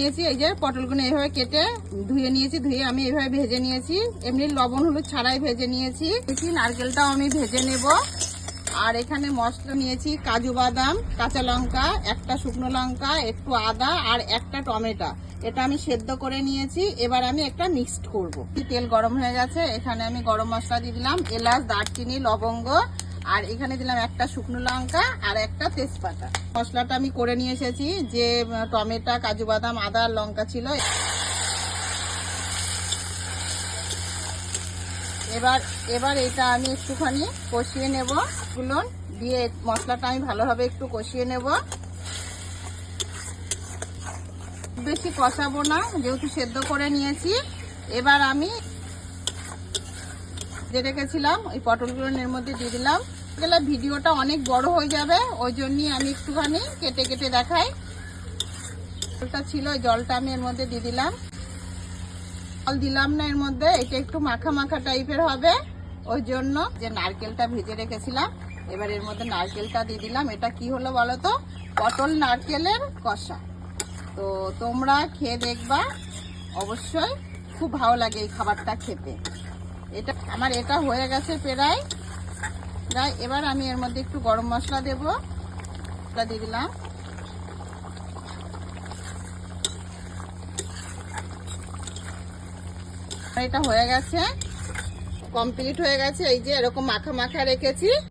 নিয়েছি এই যে পটলগুলো এইভাবে কেটে ধুয়ে নিয়েছি, ধুয়ে আমি এইভাবে ভেজে নিয়েছি, এমনি লবণ হলুদ ছাড়াই ভেজে নিয়েছি। নারকেলটাও আমি ভেজে নেব। আর এখানে মশলা নিয়েছি কাজু বাদাম, কাঁচা লঙ্কা, একটা শুকনো লঙ্কা, একটু আদা আর একটা টমেটো। এটা আমি সেদ্ধ করে নিয়েছি। এবার আমি একটা মিক্সড করব। তেল গরম হয়ে গেছে, এখানে আমি গরম মশলা দিয়ে দিলাম, এলাচ, দারচিনি, লবঙ্গ, আর এখানে দিলাম একটা শুকনো লঙ্কা আর একটা তেজপাতা। মশলাটা আমি করে নিয়ে এসেছি, যে টমেটো, কাজু বাদাম, আদা আর লঙ্কা ছিল। এবার এটা আমি একটুখানি কষিয়ে নেব। গুলো দিয়ে মশলাটা আমি ভালোভাবে একটু কষিয়ে নেব। বেশি কষাবো না, যেহেতু সেদ্ধ করে নিয়েছি। এবার আমি যে রেখেছিলাম ওই পটলগুলো এর মধ্যে দিয়ে দিলাম। গেলে ভিডিওটা অনেক বড় হয়ে যাবে, ওই জন্যই আমি একটুখানি কেটে কেটে দেখাই। জলটা ছিল, ওই জলটা আমি এর মধ্যে দিয়ে দিলাম। জল দিলাম না এর মধ্যে, এটা একটু মাখা মাখা টাইপের হবে, ওই জন্য যে নারকেলটা ভেজে রেখেছিলাম এবার এর মধ্যে নারকেলটা দিয়ে দিলাম। এটা কি হলো বলো তো? পটল নারকেলের কষা। তো তোমরা খেয়ে দেখবা, অবশ্যই খুব ভালো লাগে এই খাবারটা খেতে। এটা আমার এটা হয়ে গেছে প্রায়। এবার আমি এর মধ্যে একটু গরম মশলা দেবো, দিয়ে দিলাম। এটা হয়ে গেছে, কমপ্লিট হয়ে গেছে। এই যে এরকম মাখা মাখা রেখেছি।